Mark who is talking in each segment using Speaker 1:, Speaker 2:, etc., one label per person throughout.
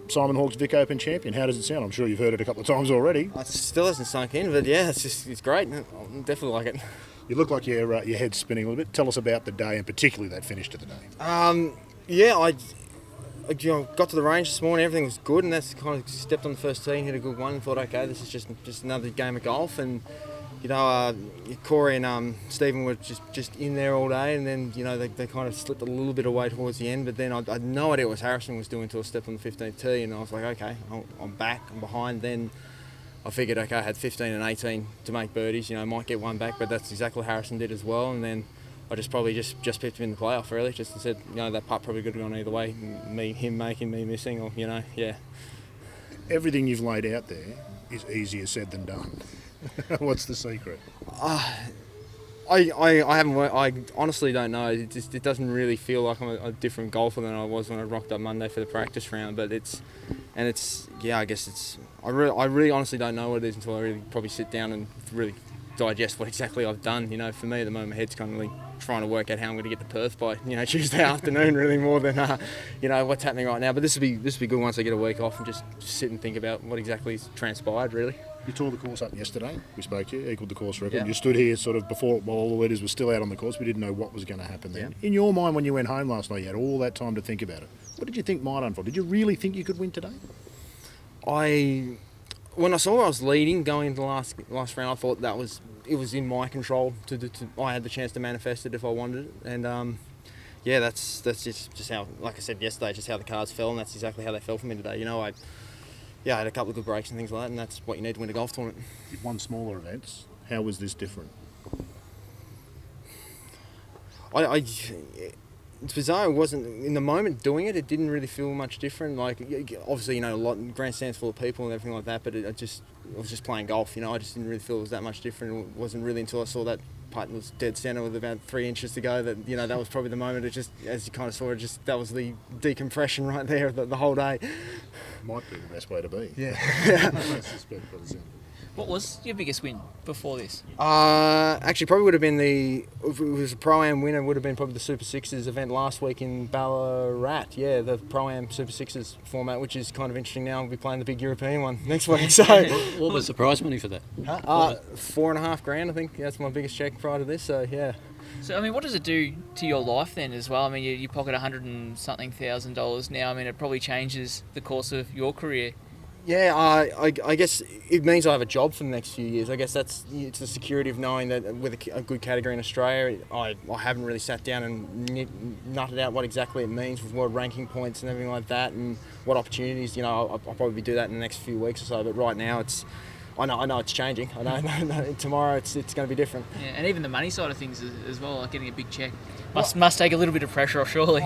Speaker 1: Simon Hawke's Vic Open champion. How does it sound? I'm sure you've heard it a couple of times already.
Speaker 2: It still hasn't sunk in, but yeah, it's great. I definitely like it.
Speaker 1: You look like your head's spinning a little bit. Tell us about the day, and particularly that finish to the day.
Speaker 2: I got to the range this morning, everything was good, and that's kind of stepped on the first tee and hit a good one and thought, okay, this is just another game of golf. And Corey and Stephen were just in there all day, and then they kind of slipped a little bit away towards the end, but then I had no idea what Harrison was doing until I stepped on the 15th tee, and I was like, okay, I'm back, I'm behind. Then I figured, okay, I had 15 and 18 to make birdies, might get one back, but that's exactly what Harrison did as well. And then I probably just picked him in the playoff, really. Just said, that putt probably could have gone either way. Him making, me missing, or, yeah.
Speaker 1: Everything you've laid out there is easier said than done. What's the secret?
Speaker 2: I haven't worked. I honestly don't know. It doesn't really feel like I'm a different golfer than I was when I rocked up Monday for the practice round. But I guess I really honestly don't know what it is until I really probably sit down and really digest what exactly I've done. For me at the moment, my head's kind of really trying to work out how I'm going to get to Perth by Tuesday afternoon, really, more than what's happening right now. But this will be good once I get a week off and just sit and think about what exactly's transpired, really.
Speaker 1: You tore the course up yesterday. We spoke to you, equalled the course record.
Speaker 2: Yeah.
Speaker 1: You stood here sort of before all the leaders were still out on the course. We didn't know what was going to happen then.
Speaker 2: Yeah.
Speaker 1: In your mind, when you went home last night, you had all that time to think about it. What did you think might unfold? Did you really think you could win today?
Speaker 2: When I saw I was leading going into the last round, I thought it was in my control I had the chance to manifest it if I wanted it. And that's just how, like I said yesterday, just how the cards fell, and that's exactly how they fell for me today. I had a couple of good breaks and things like that, and that's what you need to win a golf tournament.
Speaker 1: You've won smaller events. How was this different?
Speaker 2: It's bizarre. It wasn't in the moment doing it. It didn't really feel much different. Like, obviously, a lot grandstands full of people and everything like that. But I was just playing golf. I just didn't really feel it was that much different. It wasn't really until I saw that putt was dead centre with about 3 inches to go that that was probably the moment. It just, as you kind of saw it, that was the decompression right there the whole day.
Speaker 1: Might be the best way to be.
Speaker 2: Yeah.
Speaker 1: I suspect by the sound.
Speaker 3: What was your biggest win before this?
Speaker 2: Actually, probably would have been if it was a Pro-Am winner, would have been probably the Super Sixes event last week in Ballarat. Yeah, the Pro-Am Super Sixes format, which is kind of interesting now. We'll be playing the big European one next week. So,
Speaker 4: what was the prize money for that?
Speaker 2: $4,500, I think. That's my biggest check prior to this. So, yeah.
Speaker 3: So, what does it do to your life then as well? You pocket $100 and something thousand now. It probably changes the course of your career.
Speaker 2: Yeah, I guess it means I have a job for the next few years. I guess it's the security of knowing that with a good category in Australia, I haven't really sat down and nutted out what exactly it means with what ranking points and everything like that, and what opportunities. I'll probably do that in the next few weeks or so. But right now, I know it's changing. I know tomorrow it's going to be different.
Speaker 3: Yeah, and even the money side of things as well, like getting a big check, must take a little bit of pressure off, surely.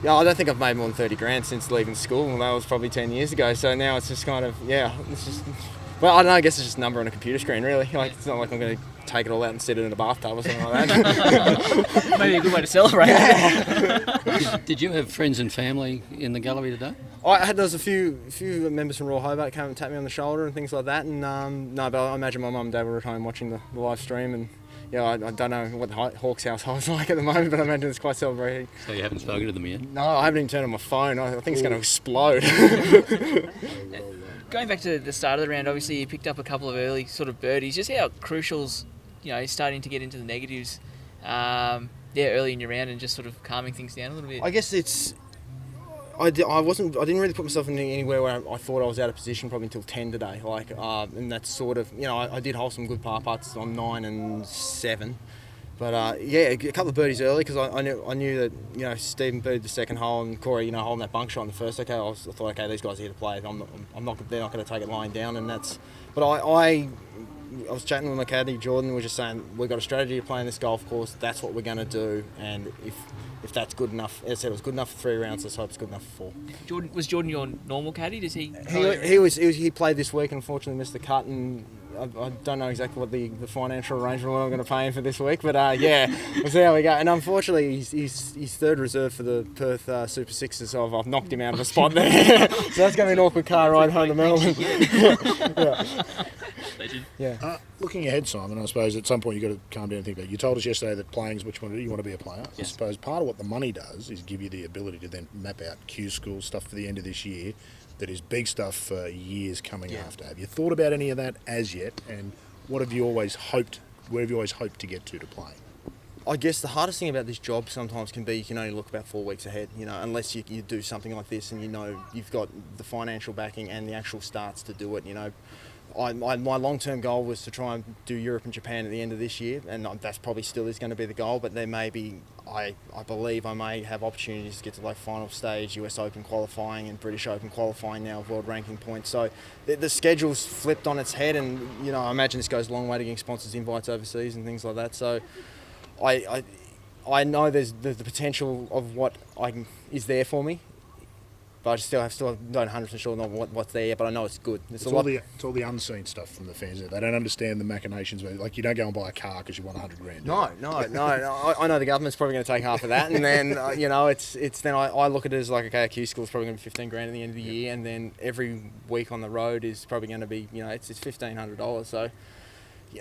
Speaker 2: I don't think I've made more than 30 grand since leaving school, and that was probably 10 years ago. So now it's just kind of, it's just, well, I don't know, I guess it's just a number on a computer screen, really. It's not like I'm going to take it all out and sit it in a bathtub or something like that.
Speaker 3: Maybe a good way to celebrate.
Speaker 4: Did you have friends and family in the gallery today?
Speaker 2: There was a few members from Royal Hobart came and tapped me on the shoulder and things like that. And no, but I imagine my mum and dad were at home watching the live stream. And I don't know what the Hawks household's like at the moment, but I imagine it's quite celebrating.
Speaker 4: So you haven't spoken to them yet?
Speaker 2: No, I haven't even turned on my phone. I think it's going to explode.
Speaker 3: Going back to the start of the round, obviously you picked up a couple of early sort of birdies. Just how crucial's starting to get into the negatives, early in your round and just sort of calming things down a little bit.
Speaker 2: I guess I didn't really put myself in anywhere where I thought I was out of position probably until 10 today. And that's sort of, I did hold some good par putts on 9 and 7. But a couple of birdies early because I knew that Stephen birdied the second hole and Corey holding that bunk shot on the first. Okay, I thought these guys are here to play. They're not going to take it lying down, and that's. But I was chatting with my caddy Jordan. We're just saying we've got a strategy to play in this golf course. That's what we're going to do, and if that's good enough, as I said, it was good enough for 3 rounds. Let's hope it's good enough for 4.
Speaker 3: Was Jordan your normal caddy? Does he?
Speaker 2: He played this week and unfortunately missed the cut, and I don't know exactly what the financial arrangement what I'm going to pay him for this week, but we'll see how we go. And unfortunately, he's third reserve for the Perth Super Sixes, so I've knocked him out of a spot there. So that's going to be an awkward car ride home to Melbourne.
Speaker 3: Legend.
Speaker 2: Yeah.
Speaker 1: Looking ahead, Simon, I suppose at some point you've got to calm down and think about it. You told us yesterday that playing is what you want to do. You want to be a player. I suppose part of what the money does is give you the ability to then map out Q school stuff for the end of this year that is big stuff for years coming after. Have you thought about any of that as yet? And what have you always hoped, where have you always hoped to get to play?
Speaker 2: I guess the hardest thing about this job sometimes can be you can only look about 4 weeks ahead, unless you do something like this and you've got the financial backing and the actual starts to do it, my long-term goal was to try and do Europe and Japan at the end of this year, and that's probably still is going to be the goal, but there may be, I believe I may have opportunities to get to like final stage, US Open qualifying and British Open qualifying now, world ranking points. So the schedule's flipped on its head, and I imagine this goes a long way to getting sponsors invites overseas and things like that. So I know there's the potential of what is there for me, but I still not 100% sure what's there yet, but I know it's good.
Speaker 1: It's all the unseen stuff from the fans. They don't understand the machinations. Like, you don't go and buy a car because you want 100 grand.
Speaker 2: No. I know the government's probably going to take half of that, and then it's then I look at it as like, okay, a Q school's probably going to be 15 grand at the end of the year, and then every week on the road is probably going to be it's $1,500. So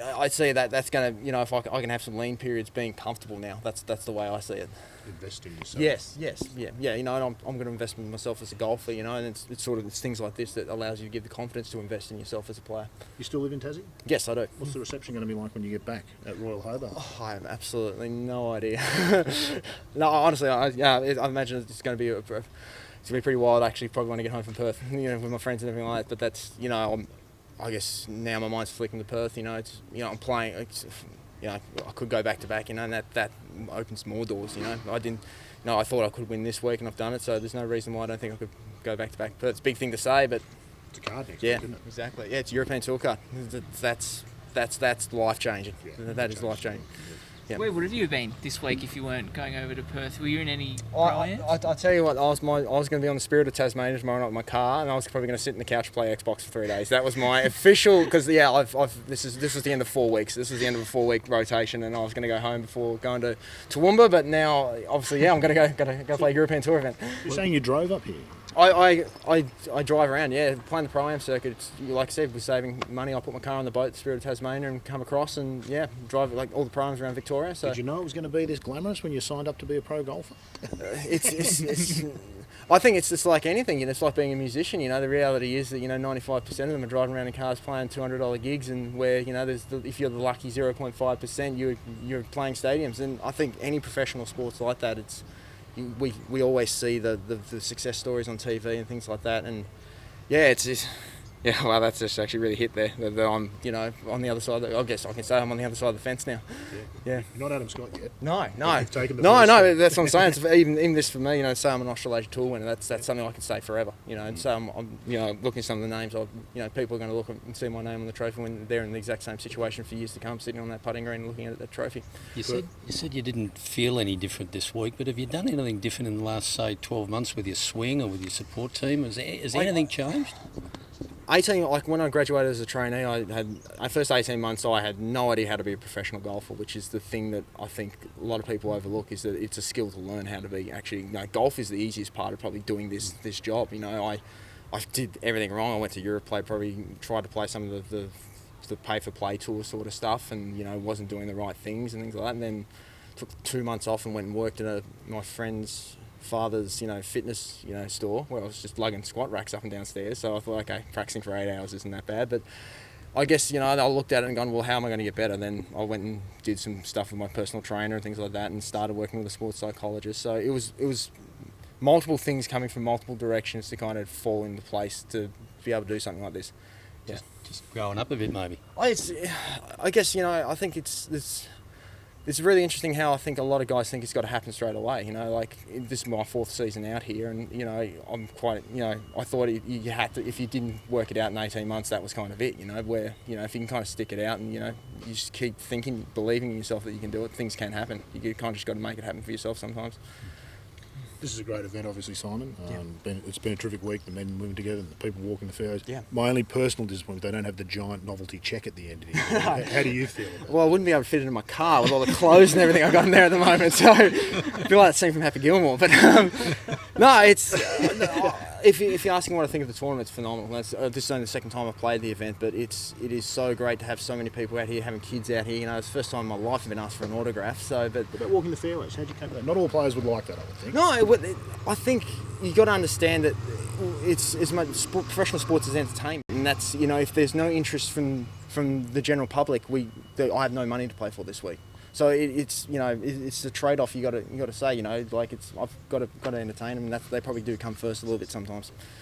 Speaker 2: I see that's going to if I can have some lean periods being comfortable now. That's the way I see it.
Speaker 1: Invest in yourself.
Speaker 2: Yes. And I'm going to invest in myself as a golfer. And it's things like this that allows you to give the confidence to invest in yourself as a player.
Speaker 1: You still live in Tassie?
Speaker 2: Yes, I do.
Speaker 1: What's the reception going to be like when you get back at Royal Hobart?
Speaker 2: I have absolutely no idea. No, honestly, I imagine it's going to be it's going to be pretty wild. Actually, probably when I get home from Perth, with my friends and everything like that. But that's I guess now my mind's flicking to Perth. I'm playing. I could go back to back. And that opens more doors. I thought I could win this week, and I've done it. So there's no reason why I don't think I could go back to back. But it's a big thing to say, but
Speaker 1: it's a card next
Speaker 2: week,
Speaker 1: isn't it?
Speaker 2: Exactly. Yeah, it's a European Tour card. That's life changing.
Speaker 1: Yeah,
Speaker 2: that is life changing. Yeah.
Speaker 3: Where would have you been this week if you weren't going over to Perth? Were you in any
Speaker 2: I'll tell you what, I was going to be on the Spirit of Tasmania tomorrow night with my car, and I was probably going to sit in the couch and play Xbox for 3 days. That was my official, because this was the end of 4 weeks. This was the end of a 4-week rotation, and I was going to go home before going to Toowoomba, but now obviously I'm going to go play a European Tour event.
Speaker 1: You're saying you drove up here?
Speaker 2: I drive around, playing the Pro-Am circuit. Like I said, we're saving money. I put my car on the boat, the Spirit of Tasmania, and come across and drive like all the Pro-Ams around Victoria. So
Speaker 1: did you know it was going to be this glamorous when you signed up to be a pro golfer?
Speaker 2: I think it's just like anything. It's like being a musician. The reality is that 95% of them are driving around in cars playing $200 gigs, and where if you're the lucky 0.5%, you're playing stadiums. And I think any professional sports like that, we always see the success stories on TV and things like that, and well, that's just actually really hit there. That I'm, on the other side. I guess I can say I'm on the other side of the fence now. Yeah.
Speaker 1: You're not Adam Scott yet.
Speaker 2: No.
Speaker 1: You've taken the
Speaker 2: No.
Speaker 1: first step.
Speaker 2: That's what I'm saying. It's even this for me, say I'm an Australasian Tour winner. That's something I can say forever. And so I'm looking at some of the names. People are going to look and see my name on the trophy when they're in the exact same situation for years to come, sitting on that putting green, looking at that trophy.
Speaker 4: You said you didn't feel any different this week, but have you done anything different in the last, say, 12 months with your swing or with your support team? Has anything changed?
Speaker 2: 18, like when I graduated as a trainee, my first 18 months I had no idea how to be a professional golfer, which is the thing that I think a lot of people overlook, is that it's a skill to learn how to be. Actually, golf is the easiest part of probably doing this job. I did everything wrong. I went to Europe, tried to play some of the pay-for-play tour sort of stuff, and wasn't doing the right things and things like that, and then took 2 months off and went and worked at my friend's father's fitness store, where I was just lugging squat racks up and downstairs. So I thought, okay, practicing for 8 hours isn't that bad. But I guess I looked at it and gone, well, how am I going to get better? Then I went and did some stuff with my personal trainer and things like that, and started working with a sports psychologist. So it was multiple things coming from multiple directions to kind of fall into place to be able to do something like this. Yeah,
Speaker 4: just growing up a bit, maybe.
Speaker 2: I guess I think it's really interesting how I think a lot of guys think it's got to happen straight away. Like this is my 4th season out here, and I'm quite, I thought you had to, if you didn't work it out in 18 months, that was kind of it. Where if you can kind of stick it out and you just keep thinking, believing in yourself that you can do it, things can happen. You kind of just got to make it happen for yourself sometimes.
Speaker 1: This is a great event, obviously, Simon. It's been a terrific week, the men moving together and the people walking the fairways.
Speaker 2: Yeah.
Speaker 1: My only personal disappointment, they don't have the giant novelty check at the end of the year. How do you feel about it?
Speaker 2: Well, I wouldn't be able to fit it in my car with all the clothes and everything I've got in there at the moment, so I feel like that scene from Happy Gilmore. But no, it's... if you're asking what I think of the tournament, it's phenomenal. This is only the second time I've played the event, but it is so great to have so many people out here, having kids out here. You know, it's the first time in my life I've been asked for an autograph. So, but
Speaker 1: What about walking the fairways? How'd you cope with that? Not all players would like that, I would think.
Speaker 2: no, I think you got to understand that it's as much professional sports as entertainment, and that's, you know, if there's no interest from the general public, I have no money to play for this week. So it's you know, it's a trade-off you got to say, you know, like I've got to entertain them, and they probably do come first a little bit sometimes.